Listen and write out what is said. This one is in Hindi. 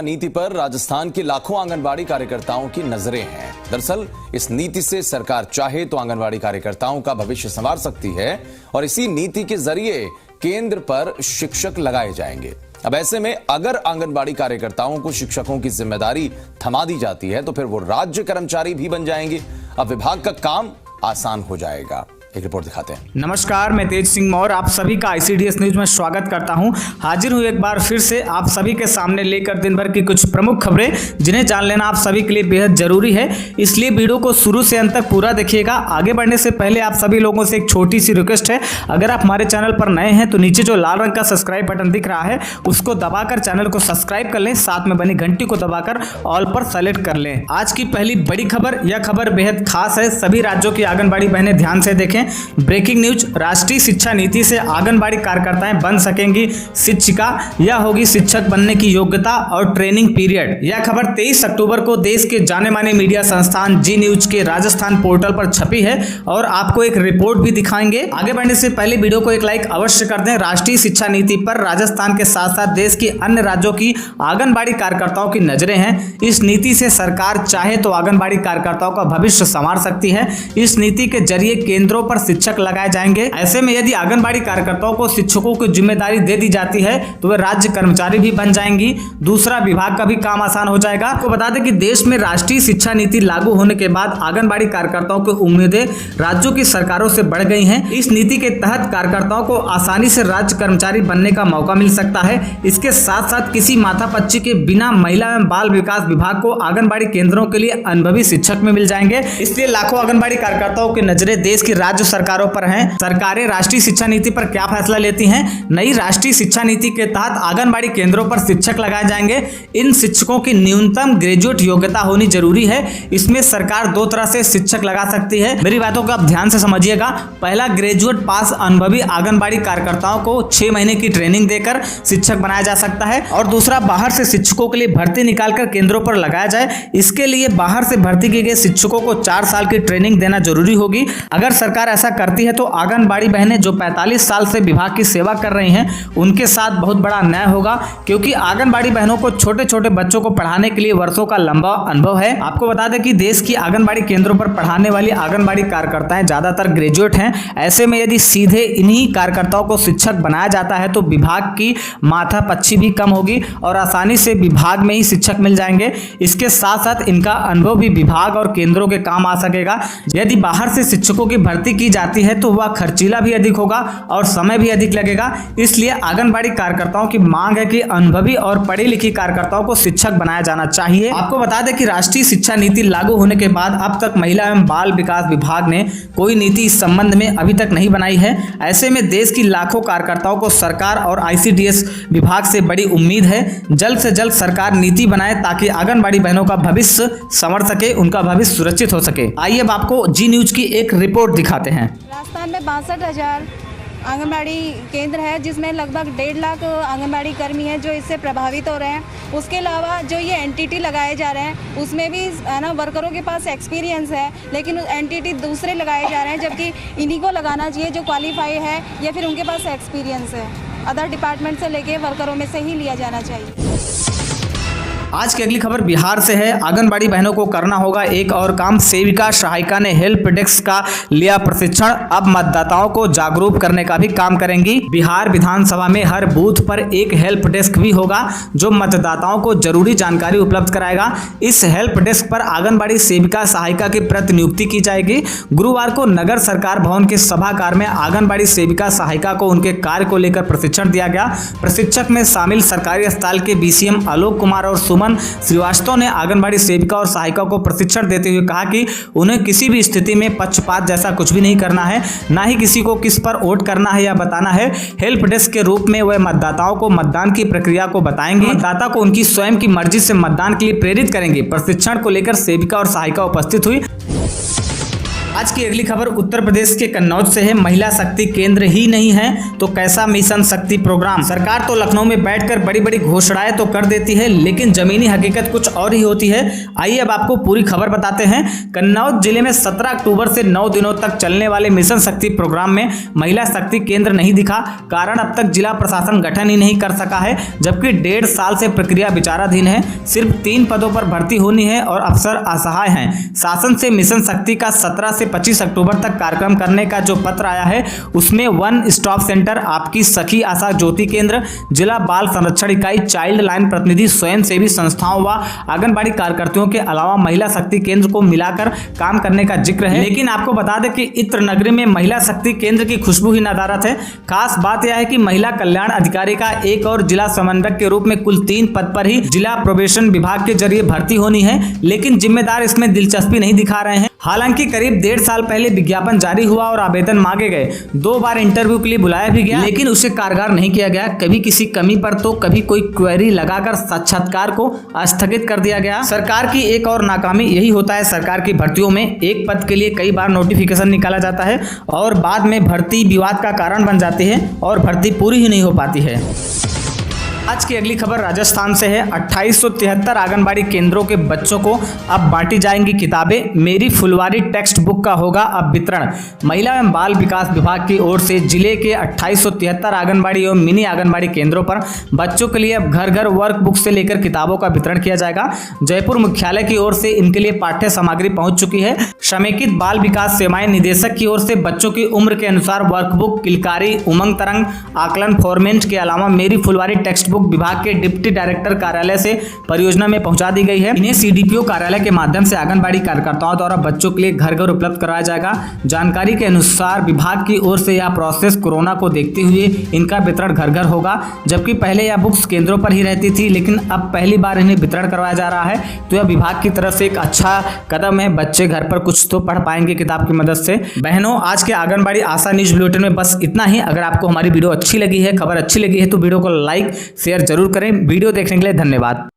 नीति पर राजस्थान के लाखों आंगनबाड़ी कार्यकर्ताओं की नजरें हैं। दरअसल इस नीति से सरकार चाहे तो आंगनबाड़ी कार्यकर्ताओं का भविष्य संवार सकती है और इसी नीति के जरिए केंद्र पर शिक्षक लगाए जाएंगे। अब ऐसे में अगर आंगनबाड़ी कार्यकर्ताओं को शिक्षकों की जिम्मेदारी थमा दी जाती है तो फिर वो राज्य कर्मचारी भी बन जाएंगे। अब विभाग का काम आसान हो जाएगा। एक रिपोर्ट दिखाते हैं। नमस्कार, मैं तेज सिंह मौर्य आप सभी का ICDS न्यूज में स्वागत करता हूं। हाजिर हूं एक बार फिर से आप सभी के सामने लेकर दिन भर की कुछ प्रमुख खबरें जिन्हें जान लेना आप सभी के लिए बेहद जरूरी है, इसलिए वीडियो को शुरू से अंत तक पूरा देखिएगा। आगे बढ़ने से पहले आप सभी लोगों से एक छोटी सी रिक्वेस्ट है, अगर आप हमारे चैनल पर नए हैं तो नीचे जो लाल रंग का सब्सक्राइब बटन दिख रहा है उसको दबाकर चैनल को सब्सक्राइब कर लें, साथ में बनी घंटी को दबाकर ऑल पर सेलेक्ट कर लें। आज की पहली बड़ी खबर, यह खबर बेहद खास है, सभी राज्यों की आंगनबाड़ी बहनें ध्यान से देखें। ब्रेकिंग न्यूज, राष्ट्रीय शिक्षा नीति से आंगनबाड़ी कार्यकर्ताएं बन सकेंगी शिक्षिका, यह होगी शिक्षक बनने की योग्यता और ट्रेनिंग पीरियड। यह खबर 23 अक्टूबर को देश के जाने माने मीडिया संस्थान जी न्यूज के राजस्थान पोर्टल पर छपी है और आपको एक रिपोर्ट भी दिखाएंगे। आगे बढ़ने से पहले वीडियो को एक लाइक अवश्य कर दें। राष्ट्रीय शिक्षा नीति पर राजस्थान के साथ साथ देश की अन्य राज्यों की आंगनबाड़ी कार्यकर्ताओं की नजरें हैं। इस नीति से सरकार चाहे तो आंगनबाड़ी कार्यकर्ताओं का भविष्य संवार सकती है। इस नीति के जरिए केंद्रों पर शिक्षक लगाए जाएंगे। ऐसे में यदि आंगनबाड़ी कार्यकर्ताओं को शिक्षकों की जिम्मेदारी दे दी जाती है तो वे राज्य कर्मचारी भी बन जाएंगी। दूसरा, विभाग का भी काम आसान हो जाएगा। आपको बता दें कि देश में राष्ट्रीय शिक्षा नीति लागू होने के बाद आंगनबाड़ी कार्यकर्ताओं की उम्मीदें राज्यों की सरकारों से बढ़ गई हैं। इस नीति के तहत कार्यकर्ताओं को आसानी से राज्य कर्मचारी बनने का मौका मिल सकता है। इसके साथ साथ किसी माथापच्ची के बिना महिला एवं बाल विकास विभाग को आंगनबाड़ी केंद्रों के लिए अनुभवी शिक्षक में मिल जाएंगे। इसलिए लाखों आंगनबाड़ी कार्यकर्ताओं की नजरें देश की राज्य सरकारों पर हैं। सरकारें राष्ट्रीय शिक्षा नीति पर क्या फैसला लेती हैं? नई राष्ट्रीय शिक्षा नीति के तहत आंगनबाड़ी केंद्रों पर शिक्षक लगाए जाएंगे। इन शिक्षकों की न्यूनतम ग्रेजुएट योग्यता होनी जरूरी है। इसमें सरकार दो तरह से शिक्षक लगा सकती है, मेरी बातों को आप ध्यान से समझिएगा। पहला, ग्रेजुएट पास अनुभवी आंगनबाड़ी कार्यकर्ताओं को 6 महीने की ट्रेनिंग देकर शिक्षक बनाया जा सकता है और दूसरा, बाहर से शिक्षकों के लिए भर्ती निकालकर केंद्रों पर लगाया जाए। इसके लिए बाहर से भर्ती किए गए शिक्षकों को 4 साल की ट्रेनिंग देना जरूरी होगी। अगर सरकार ऐसा करती है तो आंगनबाड़ी बहनें जो 45 साल से विभाग की सेवा कर रही हैं उनके साथ बहुत बड़ा न्याय होगा, क्योंकि आंगनबाड़ी बहनों को छोटे छोटे बच्चों को पढ़ाने के लिए वर्षों का लंबा अनुभव है। आपको बता दें कि देश की आंगनबाड़ी केंद्रों पर पढ़ाने वाली आंगनबाड़ी कार्यकर्ताएं ज्यादातर ग्रेजुएट हैं। ऐसे में यदि सीधे इन्हीं कार्यकर्ताओं को शिक्षक बनाया जाता है तो विभाग की माथापच्ची भी कम होगी और आसानी से विभाग में ही शिक्षक मिल जाएंगे। इसके साथ साथ इनका अनुभव भी विभाग और केंद्रों के काम आ सकेगा। यदि बाहर से शिक्षकों की भर्ती की जाती है तो वह खर्चीला भी अधिक होगा और समय भी अधिक लगेगा। इसलिए आंगनबाड़ी कार्यकर्ताओं की मांग है कि अनुभवी और पढ़ी लिखी कार्यकर्ताओं को शिक्षक बनाया जाना चाहिए। आपको बता दें कि राष्ट्रीय शिक्षा नीति लागू होने के बाद अब तक महिला एवं बाल विकास विभाग ने कोई नीति इस संबंध में अभी तक नहीं बनाई है। ऐसे में देश की लाखों कार्यकर्ताओं को सरकार और ICDS विभाग से बड़ी उम्मीद है। जल्द से जल्द सरकार नीति बनाए ताकि आंगनबाड़ी बहनों का भविष्य संवर सके, उनका भविष्य सुरक्षित हो सके। आइए अब आपको जी न्यूज की एक रिपोर्ट दिखाते हैं। राजस्थान में 62,000 आंगनबाड़ी केंद्र है, जिसमें लगभग 1.5 लाख आंगनबाड़ी कर्मी हैं जो इससे प्रभावित हो रहे हैं। उसके अलावा जो ये एनटीटी लगाए जा रहे हैं उसमें भी है ना वर्करों के पास एक्सपीरियंस है, लेकिन एनटीटी दूसरे लगाए जा रहे हैं, जबकि इन्हीं को लगाना चाहिए जो क्वालिफाई है या फिर उनके पास एक्सपीरियंस है। अदर डिपार्टमेंट से लेके वर्करों में से ही लिया जाना चाहिए। आज की अगली खबर बिहार से है। आंगनबाड़ी बहनों को करना होगा एक और काम, सेविका सहायिका ने हेल्प डेस्क का लिया प्रशिक्षण, अब मतदाताओं को जागरूक करने का भी काम करेंगी। बिहार विधानसभा में हर बूथ पर एक हेल्प डेस्क भी होगा जो मतदाताओं को जरूरी जानकारी उपलब्ध कराएगा। इस हेल्प डेस्क पर आंगनबाड़ी सेविका सहायिका की प्रतिनियुक्ति की जाएगी। गुरुवार को नगर सरकार भवन के सभागार में आंगनबाड़ी सेविका सहायिका को उनके कार्य को लेकर प्रशिक्षण दिया गया। प्रशिक्षक में शामिल सरकारी अस्पताल के BCM आलोक कुमार और सुमन श्रीवास्तव ने आंगनबाड़ी सेविका और सहायिका को प्रशिक्षण देते हुए कहा कि उन्हें किसी भी स्थिति में पक्षपात जैसा कुछ भी नहीं करना है, ना ही किसी को किस पर वोट करना है या बताना है। हेल्प डेस्क के रूप में वह मतदाताओं को मतदान की प्रक्रिया को बताएंगे, मतदाता को उनकी स्वयं की मर्जी से मतदान के लिए प्रेरित करेंगे। प्रशिक्षण को लेकर सेविका और सहायिका उपस्थित हुई। आज की अगली खबर उत्तर प्रदेश के कन्नौज से है। महिला शक्ति केंद्र ही नहीं है तो कैसा मिशन शक्ति प्रोग्राम। सरकार तो लखनऊ में बैठकर बड़ी बड़ी घोषणाएं तो कर देती है, लेकिन जमीनी हकीकत कुछ और ही होती है। आइए अब आपको पूरी खबर बताते हैं। कन्नौज जिले में 17 अक्टूबर से 9 दिनों तक चलने वाले मिशन शक्ति प्रोग्राम में महिला शक्ति केंद्र नहीं दिखा। कारण अब तक जिला प्रशासन गठन ही नहीं कर सका है, जबकि 1.5 साल से प्रक्रिया विचाराधीन है। सिर्फ 3 पदों पर भर्ती होनी है और अफसर असहाय हैं। शासन से मिशन शक्ति का 17 से 25 अक्टूबर तक कार्यक्रम करने का जो पत्र आया है, उसमें वन स्टॉप सेंटर, आपकी सखी आशा ज्योति केंद्र, जिला बाल संरक्षण इकाई, चाइल्ड लाइन प्रतिनिधि, स्वयं सेवी संस्थाओं व आंगनबाड़ी कार्यकर्तियों के अलावा महिला शक्ति केंद्र को मिलाकर काम करने का जिक्र है। लेकिन आपको बता दें कि इत्र नगरी में महिला शक्ति केंद्र की खुशबू ही नदारत है। खास बात यह है कि महिला कल्याण अधिकारी का एक और जिला समन्वयक के रूप में कुल 3 पद पर ही जिला प्रोबेशन विभाग के जरिए भर्ती होनी है, लेकिन जिम्मेदार इसमें दिलचस्पी नहीं दिखा रहे हैं। हालांकि करीब 1.5 साल पहले विज्ञापन जारी हुआ और आवेदन मांगे गए। 2 बार इंटरव्यू के लिए बुलाया भी गया, लेकिन उसे कारगर नहीं किया गया। कभी किसी कमी पर तो कभी कोई क्वेरी लगाकर साक्षात्कार को स्थगित कर दिया गया। सरकार की एक और नाकामी यही होता है। सरकार की भर्तियों में एक पद के लिए कई बार नोटिफिकेशन निकाला जाता है और बाद में भर्ती विवाद का कारण बन जाती है और भर्ती पूरी ही नहीं हो पाती है। आज की अगली खबर राजस्थान से है। 2873 आंगनबाड़ी केंद्रों के बच्चों को अब बांटी जाएंगी किताबें। मेरी फुलवारी टेक्स्ट बुक का होगा अब वितरण। महिला एवं बाल विकास विभाग की ओर से जिले के 2873 आंगनबाड़ी एवं मिनी आंगनबाड़ी केंद्रों पर बच्चों के लिए अब घर घर वर्क बुक से लेकर किताबों का वितरण किया जाएगा। जयपुर मुख्यालय की ओर से इनके लिए पाठ्य सामग्री पहुंच चुकी है। समेकित बाल विकास सेवाएं निदेशक की ओर से बच्चों की उम्र के अनुसार वर्कबुक, किलकारी, उमंग तरंग, आकलन फॉर्मेट के अलावा मेरी फुलवारी टेक्स्ट बुक विभाग के डिप्टी डायरेक्टर कार्यालय से परियोजना में पहुंचा दी गई है। इन्हें सीडीपीओ कार्यालय के माध्यम से आंगनबाड़ी कार्यकर्ताओं द्वारा बच्चों के लिए घर घर उपलब्ध कराया जाएगा। जानकारी के अनुसार विभाग की ओर से यह प्रोसेस कोरोना को देखते हुए इनका वितरण घर घर होगा, जबकि पहले यह बुक्स केंद्रों पर ही रहती थी, लेकिन अब पहली बार इन्हें वितरण करवाया जा रहा है। तो यह विभाग की तरफ से एक अच्छा कदम है। बच्चे घर पर कुछ तो पढ़ पाएंगे किताब की मदद से। बहनों, आज के आंगनबाड़ी आशा न्यूज बुलेटिन में बस इतना ही। अगर आपको हमारी वीडियो अच्छी लगी है, खबर अच्छी लगी है, तो वीडियो को लाइक शेयर जरूर करें। वीडियो देखने के लिए धन्यवाद।